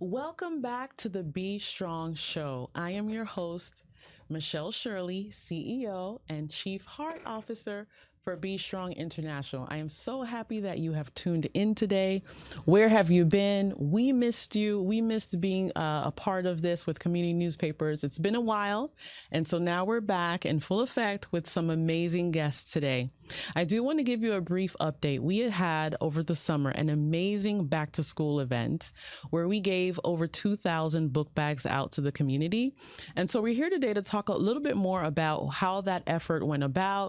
Welcome back to the Be Strong Show. I am your host, Michelle Shirley, CEO and Chief Heart Officer for Be Strong International. I am so happy that you have tuned in today. Where have you been? We missed you. We missed being a part of this with community newspapers. It's been a while. And so now we're back in full effect with some amazing guests today. I do want to give you a brief update. We had over the summer an amazing back to school event where we gave over 2,000 book bags out to the community. And so we're here today to talk a little bit more about how that effort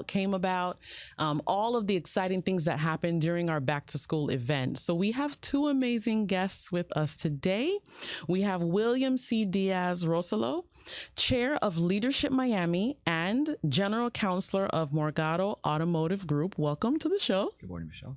came about, all of the exciting things that happened during our back to school event. So we have two amazing guests with us today. We have William C. Diaz-Roussellot, Chair of Leadership Miami and General Counselor of Morgado Automotive Group. Welcome to the show. Good morning, Michelle.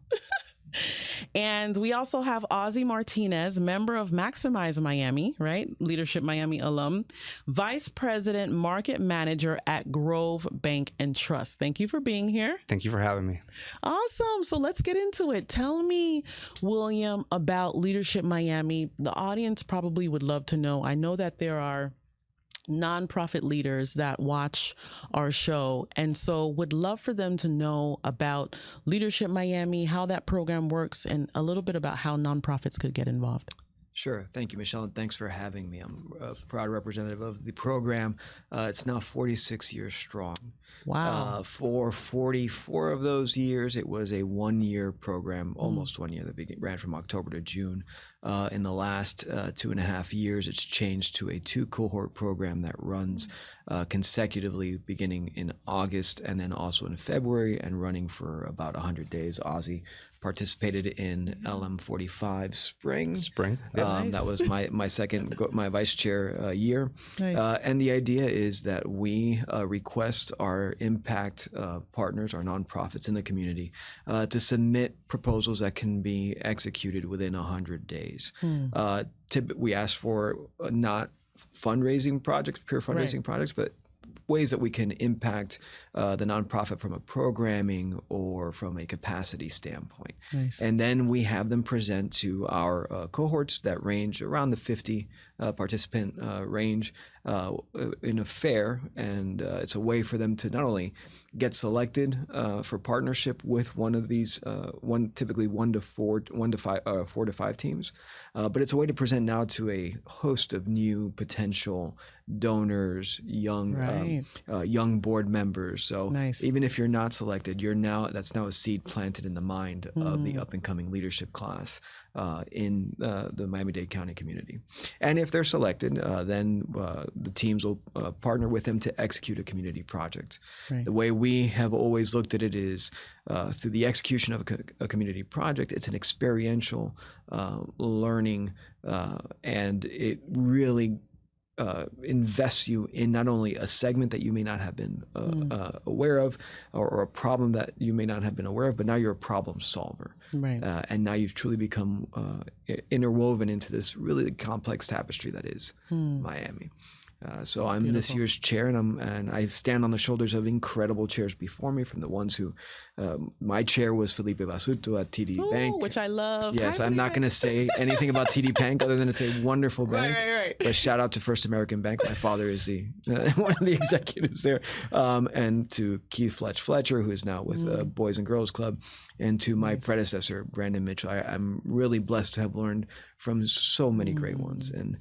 And we also have Ozzy Martinez, member of Maximize Miami, right? Leadership Miami alum, Vice President, Market Manager at Grove Bank and Trust. Thank you for being here. Thank you for having me. Awesome. So let's get into it. Tell me, William, about Leadership Miami. The audience probably would love to know. I know that there are nonprofit leaders that watch our show, and so would love for them to know about Leadership Miami, how that program works, and a little bit about how nonprofits could get involved. Sure. Thank you, Michelle, and thanks for having me. I'm a proud representative of the program. It's now 46 years strong. Wow. For 44 of those years, it was a one-year program, almost 1 year, that ran from October to June. In the last 2.5 years, it's changed to a two-cohort program that runs consecutively beginning in August and then also in February and running for about 100 days. Ozzy participated in LM45 spring. Nice. That was my vice chair year. Nice. And the idea is that we request our impact partners, our nonprofits in the community, to submit proposals that can be executed within 100 days. We ask for not fundraising projects, pure fundraising projects, but ways that we can impact the nonprofit from a programming or from a capacity standpoint. Nice. And then we have them present to our cohorts that range around the 50 participant range in a fair, and it's a way for them to not only get selected for partnership with one of these, typically 4 to 5 teams, but it's a way to present now to a host of new potential donors, young board members. So Nice. even if you're not selected, that's now a seed planted in the mind of the up and coming leadership class in the Miami-Dade County community. And if they're selected, then the teams will partner with them to execute a community project. Right. The way we have always looked at it is through the execution of a community project, it's an experiential learning, and it really invests you in not only a segment that you may not have been aware of, or a problem that you may not have been aware of, but now you're a problem solver. Right. And now you've truly become interwoven into this really complex tapestry that is Miami. So I'm beautiful. This year's chair, and I stand on the shoulders of incredible chairs before me, from the ones who, my chair was Felipe Basuto at TD Bank. Which I love. Yes, Hi, I'm not Felipe. going to say anything about TD Bank other than it's a wonderful bank. Right. But shout out to First American Bank. My father is one of the executives there. And to Keith Fletcher, who is now with Boys and Girls Club, and to my predecessor, Brandon Mitchell. I'm really blessed to have learned from so many great ones. And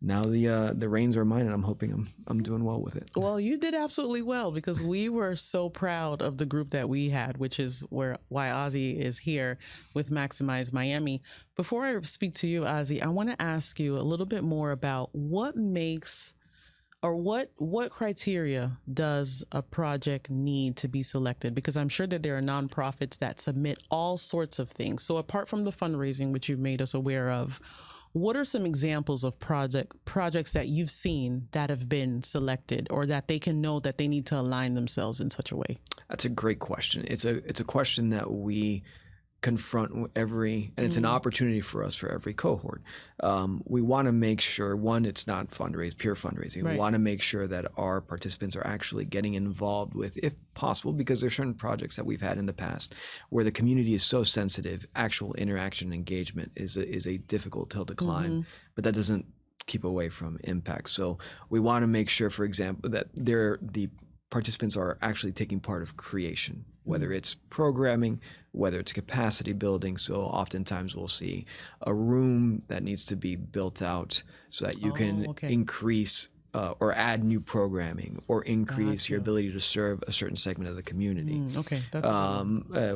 now the reins are mine, and I'm hoping I'm doing well with it. Well, you did absolutely well, because we were so proud of the group that we had, which is why Ozzy is here with Maximize Miami. Before I speak to you, Ozzy, I want to ask you a little bit more about what criteria does a project need to be selected? Because I'm sure that there are nonprofits that submit all sorts of things. So apart from the fundraising, which you've made us aware of, what are some examples of projects that you've seen that have been selected, or that they can know that they need to align themselves in such a way? That's a great question. It's a question that we confront every, and it's an opportunity for us for every cohort. We want to make sure, one, it's not pure fundraising. We want to make sure that our participants are actually getting involved with, if possible, because there's certain projects that we've had in the past where the community is so sensitive, actual interaction and engagement is a difficult hill to climb, but that doesn't keep away from impact. So we want to make sure, for example, that the participants are actually taking part of creation, whether it's programming, whether it's capacity building. So oftentimes we'll see a room that needs to be built out so that you can increase or add new programming or increase your ability to serve a certain segment of the community. That's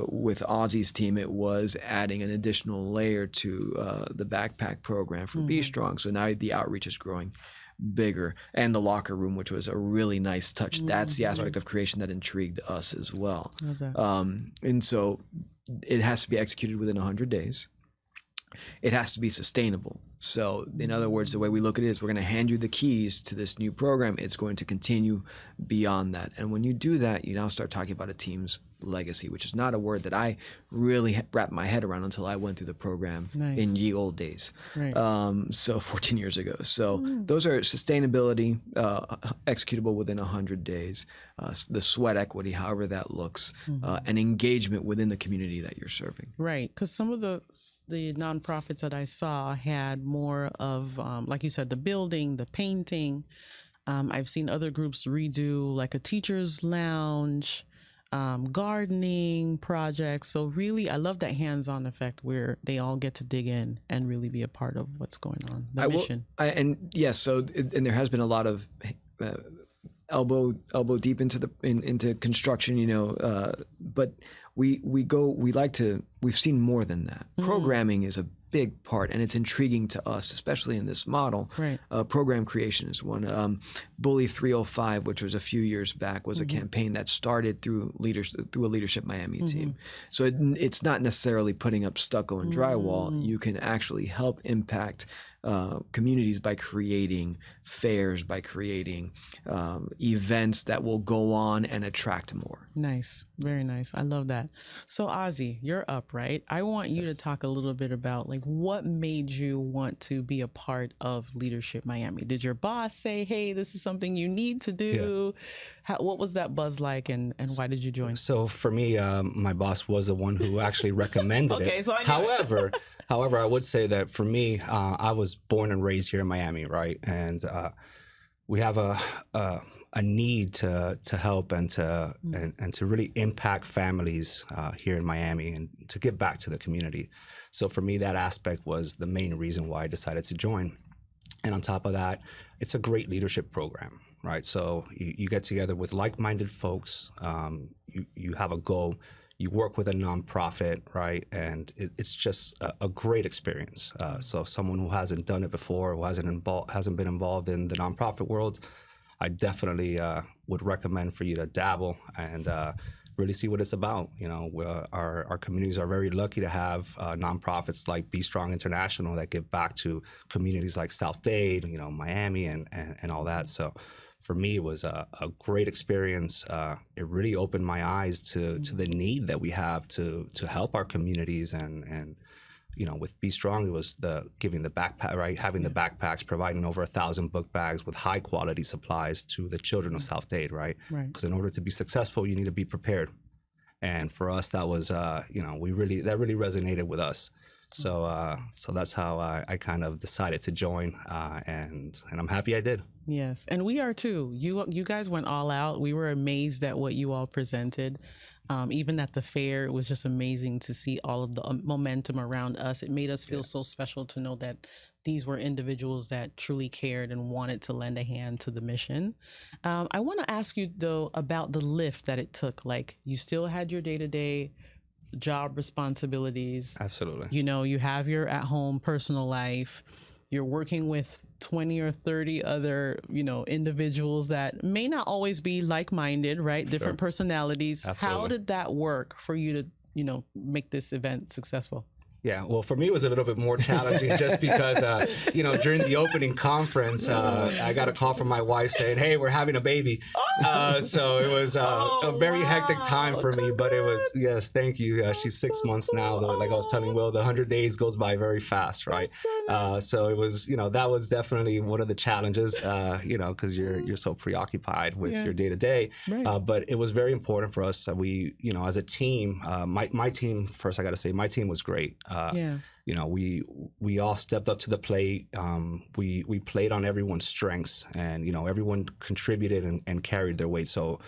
with Ozzy's team, it was adding an additional layer to the backpack program for Be Strong. So now the outreach is growing bigger, and the locker room, which was a really nice touch. That's the aspect of creation that intrigued us as well. And so it has to be executed within 100 days. It has to be sustainable. So in other words, the way we look at it is we're going to hand you the keys to this new program. It's going to continue beyond that. And when you do that, you now start talking about a team's legacy, which is not a word that I really wrapped my head around until I went through the program in ye old days. So 14 years ago. So those are sustainability, executable within 100 days, the sweat equity, however that looks, and engagement within the community that you're serving. Right, because some of the nonprofits that I saw had more of, like you said, the building, the painting. I've seen other groups redo like a teacher's lounge, gardening projects. So really, I love that hands-on effect where they all get to dig in and really be a part of what's going on, the mission. And there has been a lot of elbow deep into construction, but we've seen more than that. Programming is a big part, and it's intriguing to us, especially in this model. Program creation is one. Bully 305, which was a few years back, was a campaign that started through a Leadership Miami team. So it's not necessarily putting up stucco and drywall. You can actually help impact communities by creating fairs, by creating events that will go on and attract more. Nice. Very nice. I love that. So Ozzy, you're up, right? I want you to talk a little bit about like what made you want to be a part of Leadership Miami. Did your boss say, hey, this is something you need to do? What was that buzz like, and why did you join? So for me, my boss was the one who actually recommended it. So I However, I would say that for me, I was born and raised here in Miami, right? And we have a need to help and to really impact families here in Miami and to give back to the community. So for me, that aspect was the main reason why I decided to join. And on top of that, it's a great leadership program, right? So you get together with like-minded folks. You have a goal. You work with a nonprofit, right? And it's just a great experience. So someone who hasn't done it before, who hasn't been involved in the nonprofit world, I definitely would recommend for you to dabble and really see what it's about. Our communities are very lucky to have nonprofits like Be Strong International that give back to communities like South Dade, Miami, and all that. So for me, it was a great experience. It really opened my eyes to the need that we have to help our communities. And with Be Strong, it was giving the backpack, right? Having the backpacks, providing over 1,000 book bags with high quality supplies to the children of South Dade, right? Because in order to be successful, you need to be prepared. And for us, that was, that really resonated with us. So that's how I kind of decided to join, and I'm happy I did. Yes, and we are too. You guys went all out. We were amazed at what you all presented. Even at the fair, it was just amazing to see all of the momentum around us. It made us feel so special to know that these were individuals that truly cared and wanted to lend a hand to the mission. I want to ask you, though, about the lift that it took. Like, you still had your day-to-day job responsibilities. Absolutely. You have your at-home personal life. You're working with 20 or 30 other, individuals that may not always be like-minded, right? Different personalities. Absolutely. How did that work for you to, make this event successful? Yeah, well, for me, it was a little bit more challenging just because, during the opening conference, I got a call from my wife saying, hey, we're having a baby. So it was a very hectic time for me, but it was, yes, thank you. She's 6 months now, though. Like I was telling Will, the 100 days goes by very fast, right? So it was, that was definitely one of the challenges, because you're so preoccupied with your day to day. But it was very important for us. We, as a team, my team, first I got to say, my team was great. We all stepped up to the plate. We played on everyone's strengths, and everyone contributed and carried their weight. So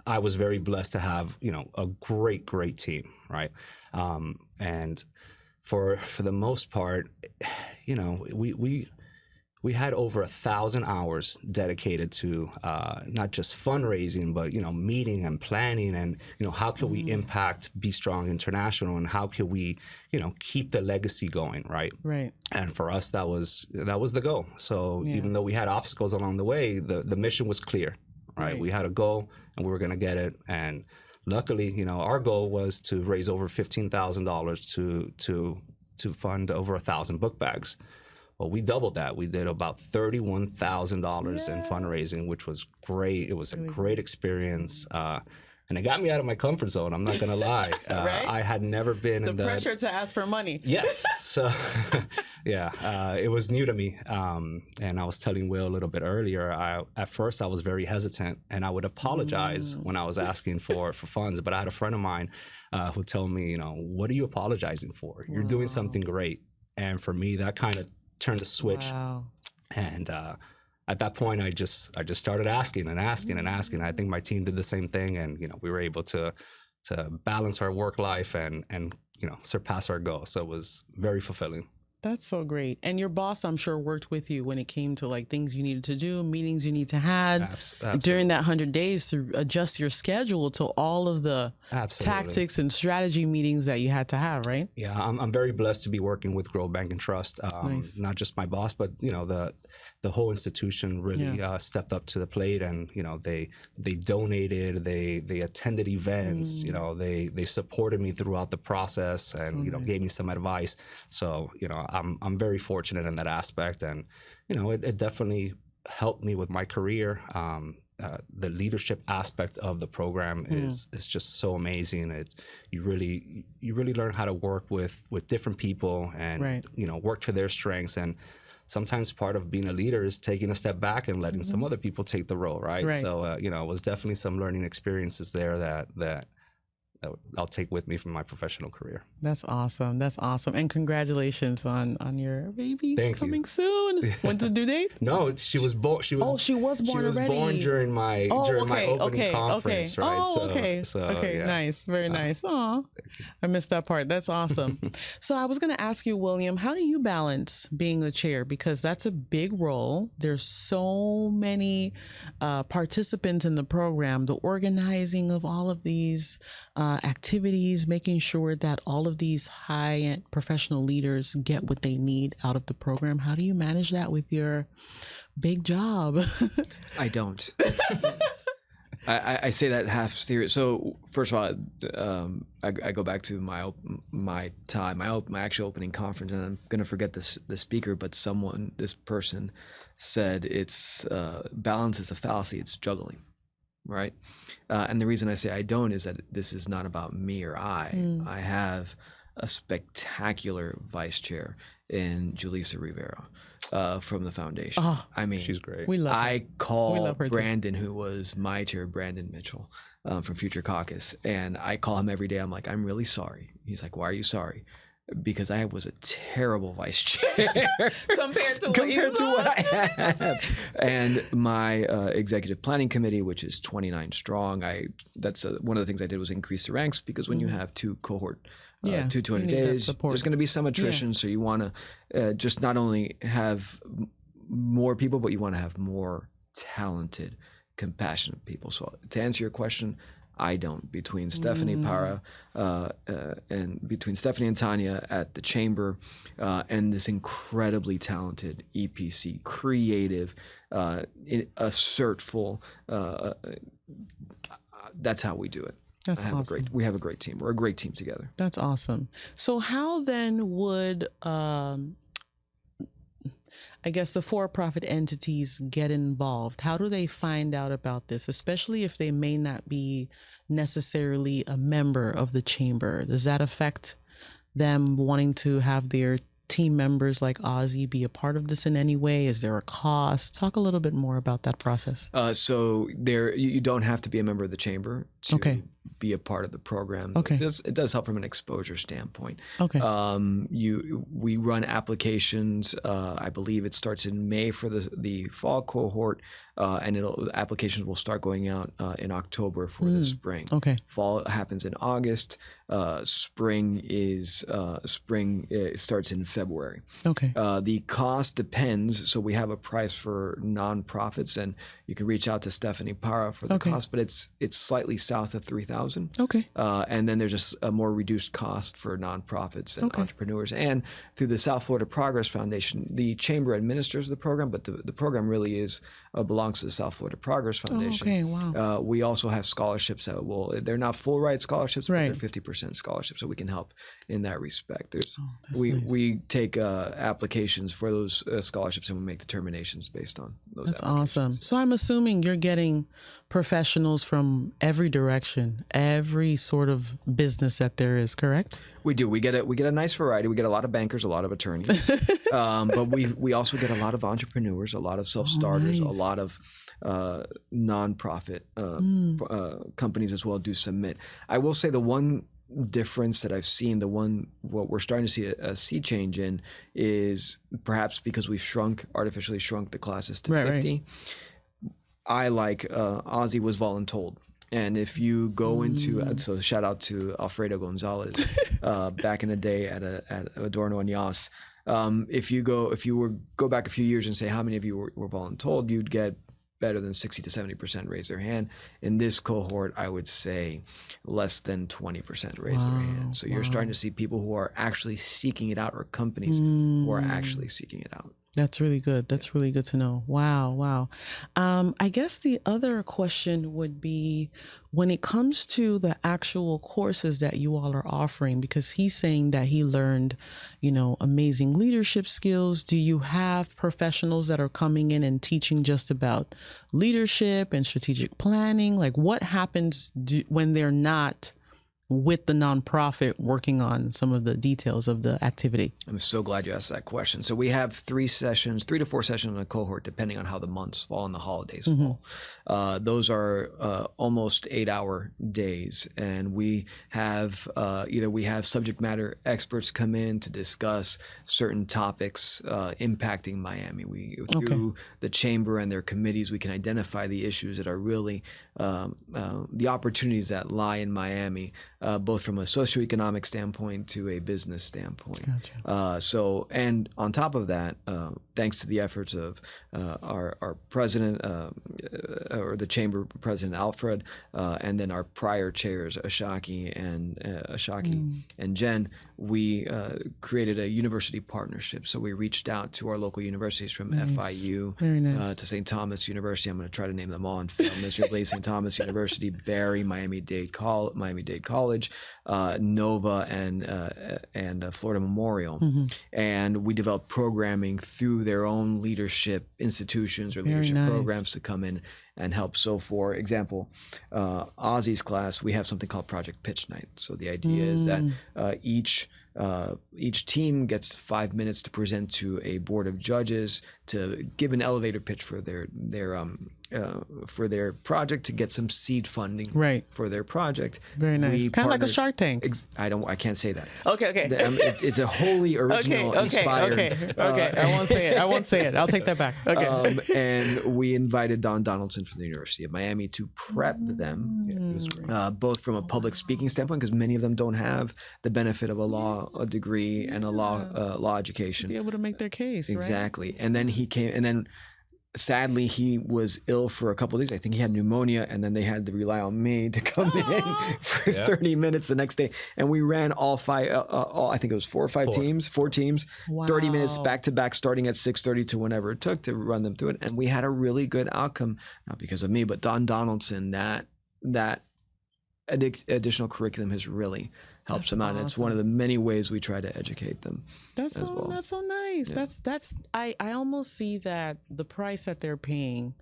I was very blessed to have a great team, right? And for the most part, we had over 1,000 hours dedicated to not just fundraising, but meeting and planning, and how can we impact Be Strong International, and how can we keep the legacy going, right? Right. And for us, that was the goal. So even though we had obstacles along the way, the mission was clear, right? We had a goal, and we were going to get it. And luckily, our goal was to raise over $15,000 to fund over 1,000 book bags. Well, we doubled that. We did about $31,000 in fundraising, which was great. It was a great experience. And it got me out of my comfort zone. I'm not going to lie. Right? I had never been in the pressure to ask for money. Yeah. So, it was new to me. And I was telling Will a little bit earlier, at first I was very hesitant, and I would apologize when I was asking for funds. But I had a friend of mine who told me, what are you apologizing for? You're doing something great. And for me, that kind of turned the switch. Wow. And at that point, I just started asking and asking and asking. I think my team did the same thing, and we were able to balance our work life and surpass our goal. So it was very fulfilling. That's so great. And your boss, I'm sure, worked with you when it came to like things you needed to do, meetings you need to have during that 100 days to adjust your schedule to all of the tactics and strategy meetings that you had to have, right? Yeah, I'm very blessed to be working with Grow Bank and Trust. Nice. Not just my boss, but the whole institution really stepped up to the plate, and they donated, they attended events, they supported me throughout the process, and gave me some advice. So I'm very fortunate in that aspect, and it definitely helped me with my career. The leadership aspect of the program is just so amazing. You really learn how to work with different people, and work to their strengths. And sometimes part of being a leader is taking a step back and letting some other people take the role, right? So it was definitely some learning experiences there that I'll take with me from my professional career. That's awesome. That's awesome. And congratulations on your baby coming soon. When's the due date? No, she was born. She was born already. She was born during my opening conference, right? Okay, nice. Very nice. Aw, I missed that part. That's awesome. So I was going to ask you, William, how do you balance being the chair? Because that's a big role. There's so many participants in the program, the organizing of all of these activities, making sure that all of these high-end professional leaders get what they need out of the program. How do you manage that with your big job? I don't. I say that half serious. So first of all, I go back to my actual opening conference, and I'm gonna forget the speaker, but this person said it's balance is a fallacy. It's juggling. Right. And the reason I say I don't is that this is not about me or I. I have a spectacular vice chair in Julissa Rivera from the foundation. Oh, I mean, she's great. We love her. I call love her Brandon, who was my chair, Brandon Mitchell from Future Caucus, and I call him every day. I'm like, I'm really sorry. He's like, why are you sorry? Because I was a terrible vice chair compared to what I have. And my executive planning committee, which is 29 strong, that's one of the things I did was increase the ranks, because when you have two cohort, 200 days, there's going to be some attrition. So you want to just not only have more people, but you want to have more talented, compassionate people. So to answer your question, I don't. Between Stephanie Para and between Stephanie and Tanya at the chamber and this incredibly talented EPC, creative, assertful, that's how we do it. That's awesome. We have a great team. We're a great team together. That's awesome. So how then would I guess the for-profit entities get involved? How do they find out about this, especially if they may not be necessarily a member of the chamber? Does that affect them wanting to have their team members like Ozzy be a part of this in any way? Is there a cost? Talk a little bit more about that process. So you don't have to be a member of the chamber to be a part of the program. Okay. It does help from an exposure standpoint. Okay. We run applications. I believe it starts in May for the fall cohort, and applications will start going out in October for the spring. Okay. Fall happens in August. Spring starts in February. Okay. The cost depends. So we have a price for nonprofits, and you can reach out to Stephanie Parra for the cost, but it's slightly south of $3,000. Okay. And then there's just a more reduced cost for nonprofits and entrepreneurs. And through the South Florida Progress Foundation, the chamber administers the program, but the program really belongs to the South Florida Progress Foundation. Okay, wow. We also have scholarships they're not full ride scholarships, but Right. they're 50% scholarships, so we can help in that respect. That's we nice. take applications for those scholarships, and we make determinations based on those. That's applications. awesome. So I'm assuming you're getting professionals from every direction, every sort of business that there is, correct? We do. We get a nice variety. We get a lot of bankers, a lot of attorneys, but we also get a lot of entrepreneurs, a lot of self-starters, nice. a lot of nonprofit companies as well do submit. I will say the one difference that I've seen, what we're starting to see a sea change in, is perhaps because we've artificially shrunk the classes to 50. Right. I Ozzy was voluntold. And if you go into, so shout out to Alfredo Gonzalez, back in the day at Adorno and Yas. If you go back a few years and say how many of you were voluntold, you'd get better than 60 to 70% raise their hand. In this cohort, I would say less than 20% raise their hand. So you're starting to see people who are actually seeking it out, or companies who are actually seeking it out. That's really good. That's really good to know. Wow. I guess the other question would be, when it comes to the actual courses that you all are offering, because he's saying that he learned, amazing leadership skills. Do you have professionals that are coming in and teaching just about leadership and strategic planning? Like, what happens when they're not with the nonprofit working on some of the details of the activity? I'm so glad you asked that question. So we have 3 to 4 sessions in a cohort, depending on how the months fall and the holidays fall. Those are almost 8-hour days. And we have either we have subject matter experts come in to discuss certain topics impacting Miami. Through the chamber and their committees, we can identify the issues that are really the opportunities that lie in Miami, both from a socioeconomic standpoint to a business standpoint. Gotcha. And on top of that, thanks to the efforts of our president, or the chamber president Alfred, and then our prior chairs Ashaki and Jen, we created a university partnership. So we reached out to our local universities, from FIU to St. Thomas University. I'm going to try to name them all and fail miserably. St. Thomas University, Barry, Miami-Dade College, Nova, and Florida Memorial. And we developed programming through their own leadership institutions or leadership programs to come in and help. So for example, Ozzy's class, we have something called Project Pitch Night. So the idea is that each team gets 5 minutes to present to a board of judges to give an elevator pitch for their project, to get some seed funding for their project. Very nice. Kind of like a Shark Tank. I can't say that. Okay. It's a wholly original, inspired. Okay. I won't say it. I'll take that back. Okay. And we invited Don Donaldson from the University of Miami to prep them, both from a public speaking standpoint, because many of them don't have the benefit of a law degree and a law education. Be able to make their case. Exactly. Right? And then he came, and then sadly he was ill for a couple of days. I think he had pneumonia, and then they had to rely on me to come in for 30 minutes the next day. And we ran all 5, I think it was 4 teams, Wow. 30 minutes back to back, starting at 6:30 to whenever it took to run them through it. And we had a really good outcome, not because of me, but Don Donaldson, that additional curriculum has really helped That's them out. And it's one of the many ways we try to educate them. That's as so well. that's so nice. Yeah. I almost see that the price that they're paying,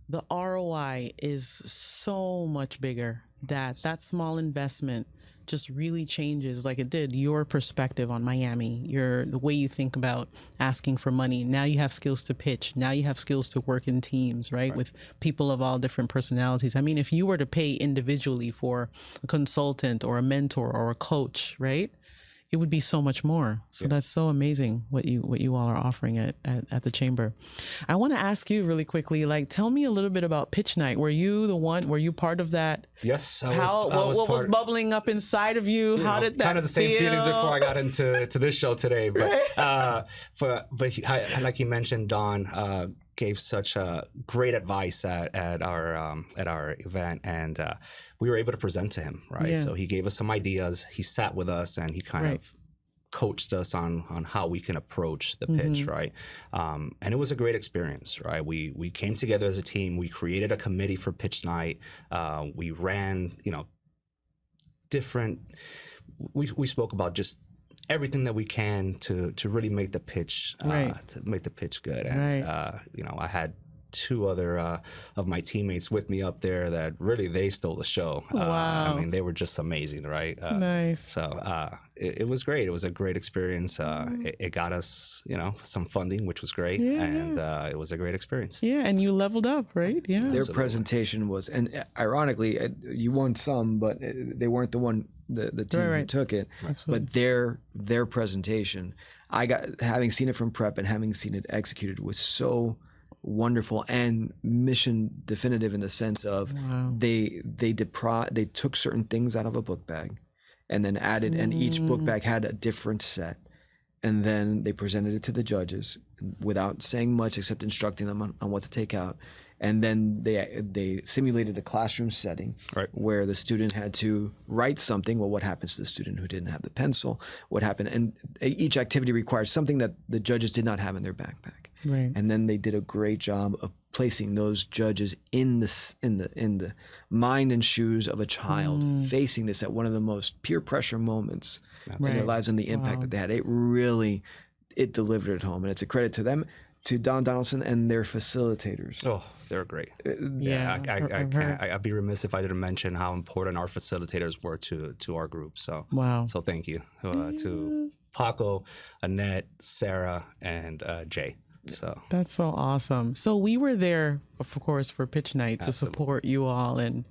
the ROI is so much bigger, that small investment just really changes, like it did, your perspective on Miami, the way you think about asking for money. Now you have skills to pitch. Now you have skills to work in teams, right? With people of all different personalities. I mean, if you were to pay individually for a consultant or a mentor or a coach, right? It would be so much more. So that's so amazing what you all are offering at the chamber. I want to ask you really quickly, like, tell me a little bit about pitch night. Were you part of that? Yes. What was bubbling up inside of you? How did that kind of the same feel? feelings before I got into this show today. But like you mentioned, Don gave such great advice at our event, and we were able to present to him, right? Yeah. So he gave us some ideas. He sat with us and he kind of coached us on how we can approach the pitch, right? And it was a great experience, right? We came together as a team. We created a committee for pitch night. We ran, different. We spoke about just everything that we can to really make the pitch good. And I had two other of my teammates with me up there that really, they stole the show. Wow. I mean, they were just amazing, right? Nice. So it was great. It was a great experience. It got us, some funding, which was great, and it was a great experience. Yeah, and you leveled up, right? Yeah. Their presentation was, and ironically, you won some, but they weren't the one. The team who took it, but their presentation, having seen it from prep and having seen it executed, was so wonderful and mission definitive in the sense of they took certain things out of a book bag and then added, and each book bag had a different set, and then they presented it to the judges without saying much except instructing them on what to take out. And then they simulated a classroom setting where the student had to write something. Well, what happens to the student who didn't have the pencil? What happened? And each activity required something that the judges did not have in their backpack. Right. And then they did a great job of placing those judges in the mind and shoes of a child facing this at one of the most peer pressure moments in their lives, and the impact that they had. It delivered it home, and it's a credit to them, to Don Donaldson and their facilitators. Oh, they're great. I'd be remiss if I didn't mention how important our facilitators were to our group. So So thank you to Paco, Annette, Sarah, and Jay. So that's so awesome. So we were there, of course, for pitch night to support you all, and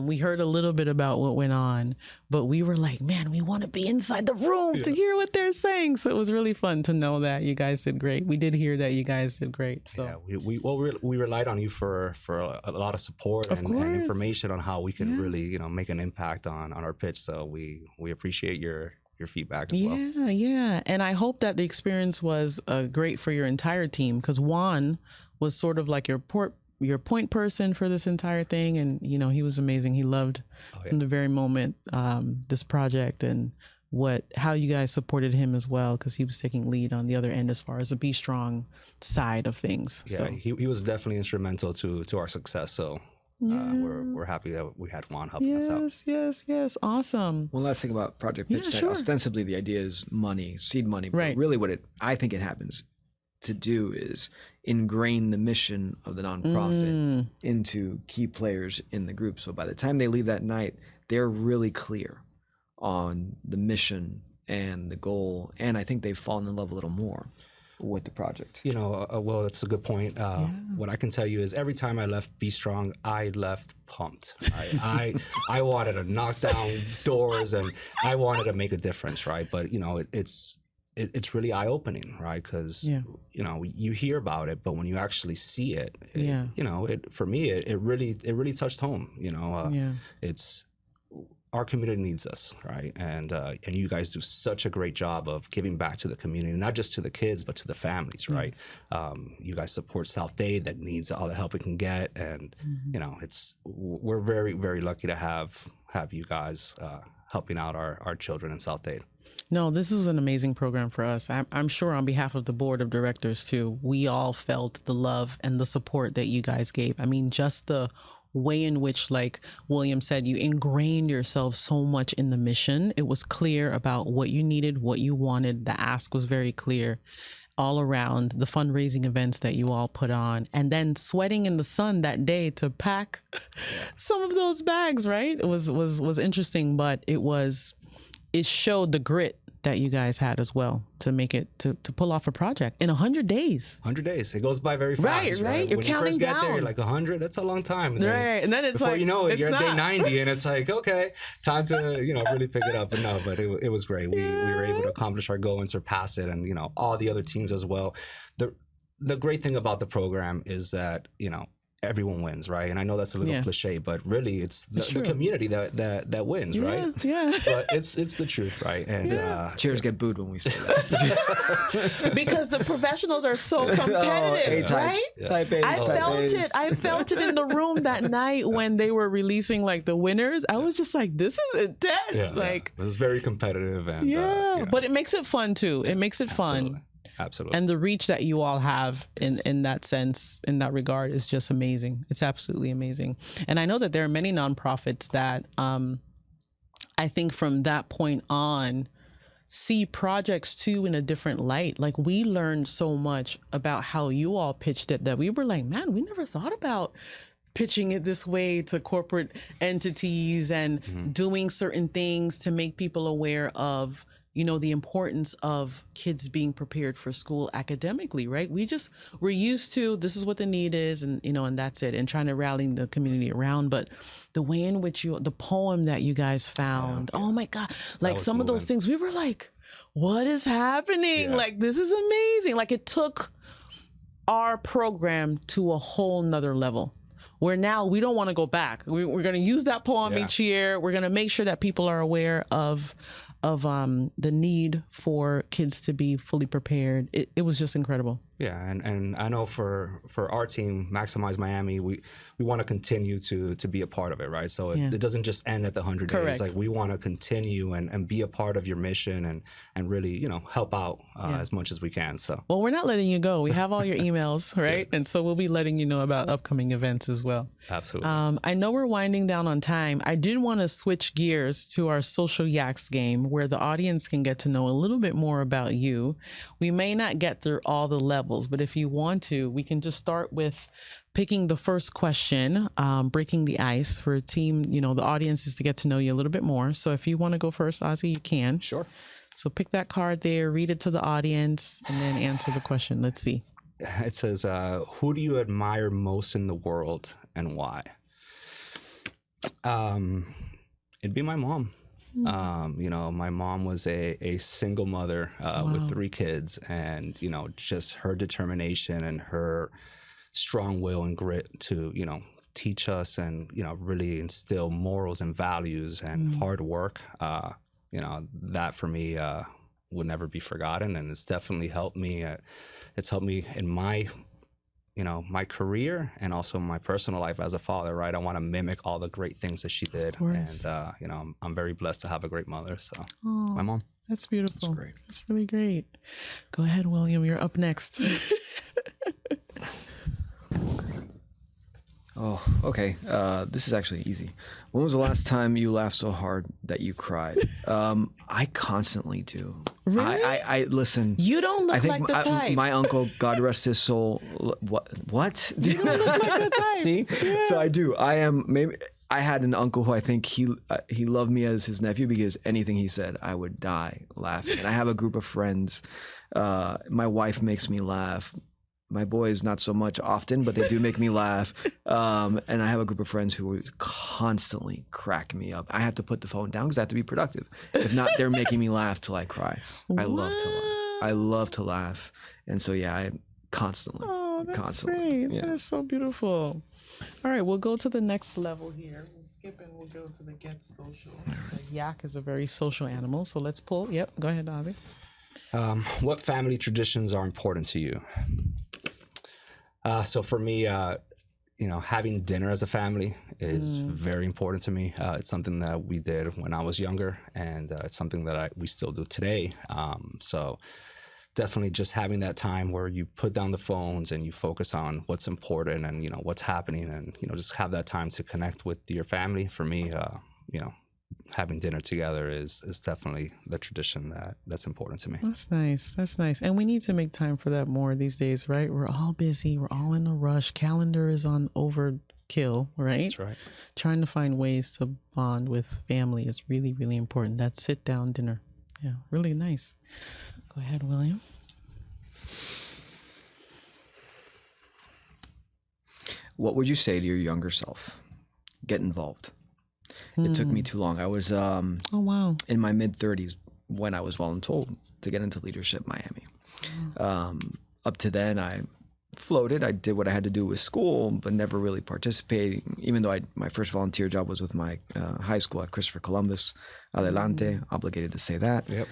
we heard a little bit about what went on, but we were like, man, we want to be inside the room to hear what they're saying. So it was really fun to know that you guys did great. We did hear that you guys did great. So we relied on you for a lot of support and information on how we can really make an impact on our pitch. So we appreciate your feedback as well. Yeah. And I hope that the experience was great for your entire team, because Juan was sort of like your point person for this entire thing. And, he was amazing. He loved from the very moment this project, and how you guys supported him as well, because he was taking lead on the other end as far as the Be Strong side of things. Yeah, so he was definitely instrumental to our success. So we're happy that we had Juan helping us out. Yes. Awesome. One last thing about Project Pitch Night. Ostensibly, the idea is money, seed money. But really what I think it happens to do is ingrain the mission of the nonprofit into key players in the group. So by the time they leave that night, they're really clear on the mission and the goal. And I think they've fallen in love a little more with the project. Well, that's a good point. What I can tell you is every time I left Be Strong, I left pumped. I wanted to knock down doors, and I wanted to make a difference, right? But it's really eye-opening, right? Because you hear about it, but when you actually see it, for me, it really touched home. It's our community needs us, right? And you guys do such a great job of giving back to the community, not just to the kids, but to the families, right? You guys support South Dade that needs all the help it can get, and we're very, very lucky to have you guys helping out our children in South Dade. No, this was an amazing program for us. I'm sure on behalf of the board of directors too, we all felt the love and the support that you guys gave. I mean, just the way in which, like William said, you ingrained yourself so much in the mission. It was clear about what you needed, what you wanted. The ask was very clear all around, the fundraising events that you all put on, and then sweating in the sun that day to pack some of those bags, right? It was interesting, but it showed the grit that you guys had as well to make it to pull off a project in 100 days. 100 days. It goes by very fast. Right. You're when counting you first get down. there, you're like 100. That's a long time. And And then it's before like, you know it, it's you're at day not. 90, and it's like, okay, time to really pick it up. But no, but it was great. We were able to accomplish our goal and surpass it, and all the other teams as well. The great thing about the program is that everyone wins, right? And I know that's a little cliche, but really it's the community that wins, right? Yeah. But it's the truth, right? And Cheers get booed when we say that. Because the professionals are so competitive, right? Type A's, I felt it in the room that night when they were releasing like the winners. I was just like, this is intense. It was very competitive, and but it makes it fun too. It makes it fun. Absolutely. And the reach that you all have in that sense, in that regard, is just amazing. It's absolutely amazing. And I know that there are many nonprofits that I think from that point on see projects too in a different light. Like, we learned so much about how you all pitched it that we were like, man, we never thought about pitching it this way to corporate entities and doing certain things to make people aware of the importance of kids being prepared for school academically, right? We're used to, this is what the need is, and and that's it, and trying to rally the community around. But the way in which the poem that you guys found, oh my God, like some of those things, we were like, what is happening? Like, this is amazing. Like, it took our program to a whole nother level, where now we don't want to go back. We're going to use that poem each year. We're going to make sure that people are aware of the need for kids to be fully prepared. It was just incredible. Yeah, and I know for our team, Maximize Miami, we want to continue to be a part of it, right? So it doesn't just end at the 100 days. Like, we want to continue and be a part of your mission and really, help out as much as we can. So, well, we're not letting you go. We have all your emails, right? And so we'll be letting you know about upcoming events as well. Absolutely. I know we're winding down on time. I did want to switch gears to our Social Yaks game, where the audience can get to know a little bit more about you. We may not get through all the levels, but if you want to, we can just start with picking the first question, breaking the ice for a team. The audience is to get to know you a little bit more. So if you want to go first, Ozzy, you can. Sure. So pick that card there, read it to the audience, and then answer the question. Let's see. It says, who do you admire most in the world and why? It'd be my mom. My mom was a single mother with 3 kids, and just her determination and her strong will and grit to teach us and really instill morals and values and hard work. That for me would never be forgotten, and it's definitely helped me. It's helped me in my my career and also my personal life as a father, right? I want to mimic all the great things that she did. And, I'm very blessed to have a great mother. So my mom. That's beautiful. That's great. That's really great. Go ahead, William. You're up next. Oh, okay. This is actually easy. When was the last time you laughed so hard that you cried? I constantly do. Really? I listen. You don't look like the type. My uncle, God rest his soul. What? You don't look like the type. See? Yeah. So I do. I am maybe. I had an uncle who I think he loved me as his nephew because anything he said, I would die laughing. And I have a group of friends. My wife makes me laugh. My boys, not so much often, but they do make me laugh. And I have a group of friends who constantly crack me up. I have to put the phone down because I have to be productive. If not, they're making me laugh till I cry. I love to laugh. I love to laugh. And so, yeah, I constantly. Oh, that's constantly. great. Yeah. That is so beautiful. All right, we'll go to the next level here. We'll skip and we'll go to the get social. The yak is a very social animal. So let's pull. Yep, go ahead, Ozzy. What family traditions are important to you? So for me, having dinner as a family is very important to me. It's something that we did when I was younger, and it's something that we still do today. So definitely just having that time where you put down the phones and you focus on what's important and, you know, what's happening, and, you know, just have that time to connect with your family. For me, you know, having dinner together is definitely the tradition that's important to me. That's nice. That's nice. And we need to make time for that more these days, right? We're all busy. We're all in a rush. Calendar is on overkill, right? That's right. Trying to find ways to bond with family is really, really important. That sit down dinner. Yeah, really nice. Go ahead, William. What would you say to your younger self? Get involved. It took me too long. I was Oh, wow. in my mid-30s when I was voluntold to get into Leadership Miami. Up to then, I floated. I did what I had to do with school, but never really participating, even though my first volunteer job was with my high school at Christopher Columbus. Adelante, obligated to say that. Yep.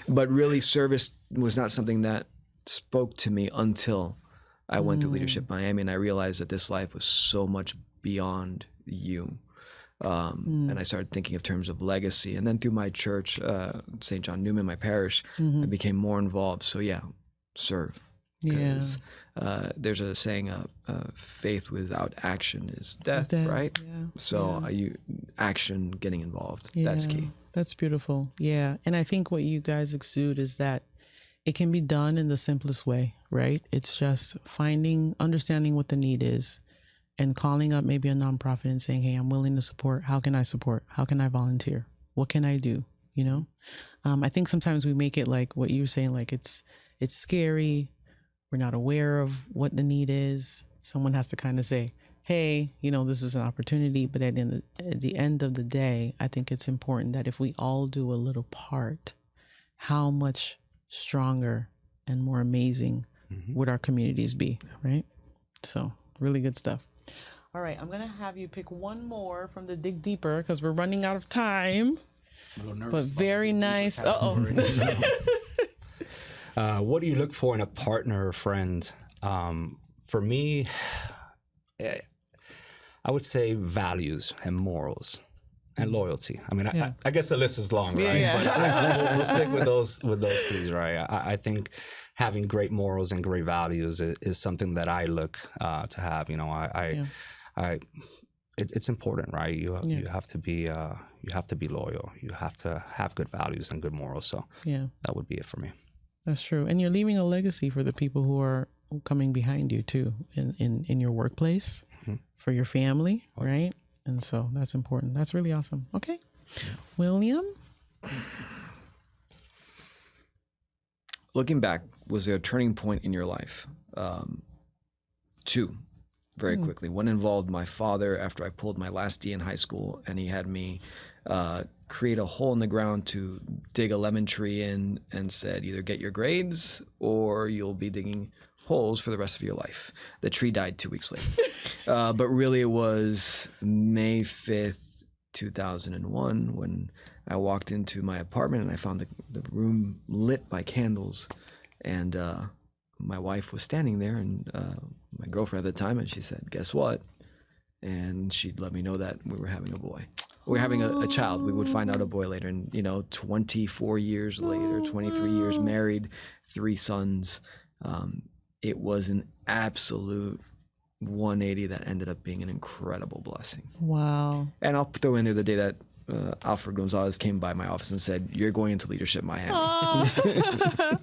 But really, service was not something that spoke to me until I went to Leadership Miami, and I realized that this life was so much beyond you. And I started thinking of terms of legacy. And then through my church, St. John Newman, my parish, I became more involved. So yeah, serve. Yeah. There's a saying, faith without action is death, right? Yeah. So action, getting involved, Yeah. that's key. That's beautiful. Yeah. And I think what you guys exude is that it can be done in the simplest way, right? It's just understanding what the need is, and calling up maybe a nonprofit and saying, hey, I'm willing to support. How can I support? How can I volunteer? What can I do? You know, I think sometimes we make it like what you're saying, like it's scary. We're not aware of what the need is. Someone has to kind of say, hey, you know, this is an opportunity. But at the end of the day, I think it's important that if we all do a little part, how much stronger and more amazing would our communities be, right? So really good stuff. All right, I'm going to have you pick one more from the Dig Deeper because we're running out of time. But very nice. Uh-oh. What do you look for in a partner or friend? For me, I would say values and morals and loyalty. I mean, I guess the list is long, right? Yeah. But we'll stick with those three, right? I think having great morals and great values is something that I look to have. You know, it's important, right? You have to be loyal. You have to have good values and good morals. So that would be it for me. That's true. And you're leaving a legacy for the people who are coming behind you too, in your workplace, for your family, right? And so that's important. That's really awesome. Okay. William? Looking back, was there a turning point in your life? Two, very quickly. One involved my father after I pulled my last D in high school, and he had me create a hole in the ground to dig a lemon tree in, and said, either get your grades or you'll be digging holes for the rest of your life. The tree died 2 weeks later. But really it was May 5th, 2001 when I walked into my apartment and I found the room lit by candles, and my wife was standing there, and my girlfriend at the time, and she said, guess what? And she'd let me know that we were having a boy. We were having a child. We would find out a boy later. And, 24 years later, 23 years married, 3 sons. It was an absolute 180 that ended up being an incredible blessing. Wow. And I'll throw in there the day that Alfred Gonzalez came by my office and said, you're going into Leadership Miami. Oh.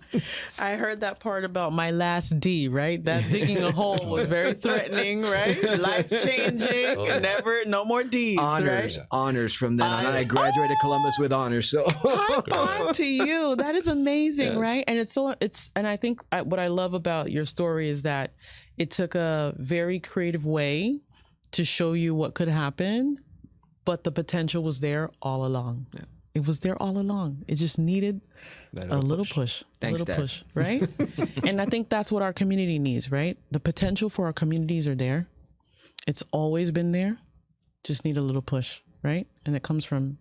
I heard that part about my last D, right? That digging a hole was very threatening, right? Life-changing, no more Ds, honors, right? Honors from then on. I graduated Columbus with honors. So high five to you. That is amazing, right? And and I think what I love about your story is that it took a very creative way to show you what could happen, but the potential was there all along. Yeah. It was there all along. It just needed a little push. Thanks, a little Dad. push, right? And I think that's what our community needs, right? The potential for our communities are there. It's always been there. Just need a little push, right? And it comes from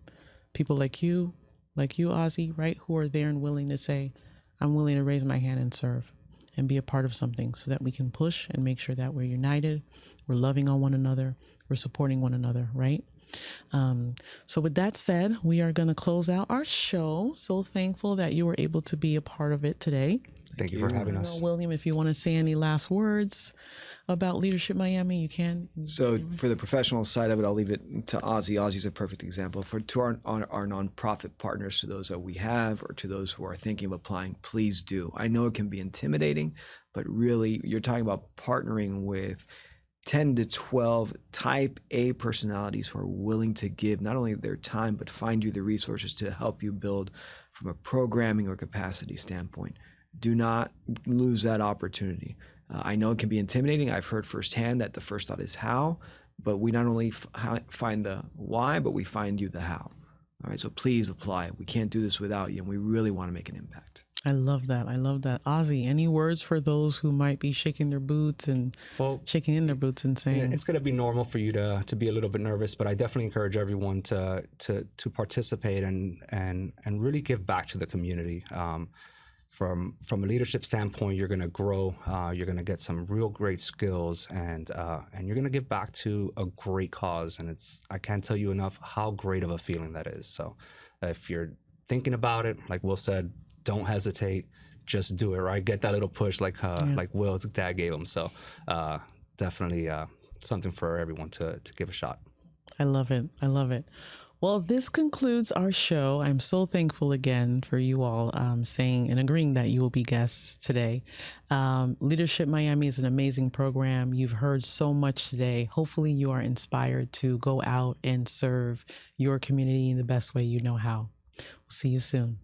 people like you, Ozzy, right? Who are there and willing to say, I'm willing to raise my hand and serve and be a part of something so that we can push and make sure that we're united, we're loving on one another, we're supporting one another, right? So with that said, we are going to close out our show. So thankful that you were able to be a part of it today. Thank you for having us. William, if you want to say any last words about Leadership Miami, you can. So for the professional side of it, I'll leave it to Ozzy. Ozzy's a perfect example. To our nonprofit partners, to those that we have, or to those who are thinking of applying, please do. I know it can be intimidating, but really, you're talking about partnering with 10 to 12 type A personalities who are willing to give not only their time, but find you the resources to help you build from a programming or capacity standpoint. Do not lose that opportunity. I know it can be intimidating. I've heard firsthand that the first thought is how, but we not only find the why, but we find you the how. All right, so please apply. We can't do this without you, and we really want to make an impact. I love that. I love that. Ozzy, any words for those who might be shaking their boots and shaking in their boots and saying... It's going to be normal for you to be a little bit nervous, but I definitely encourage everyone to participate and really give back to the community. From a leadership standpoint, you're going to grow. You're going to get some real great skills, and you're going to give back to a great cause. And I can't tell you enough how great of a feeling that is. So if you're thinking about it, like Will said, don't hesitate. Just do it, right? Get that little push like Will's dad gave him. So definitely something for everyone to give a shot. I love it. I love it. Well, this concludes our show. I'm so thankful again for you all saying and agreeing that you will be guests today. Leadership Miami is an amazing program. You've heard so much today. Hopefully you are inspired to go out and serve your community in the best way you know how. We'll see you soon.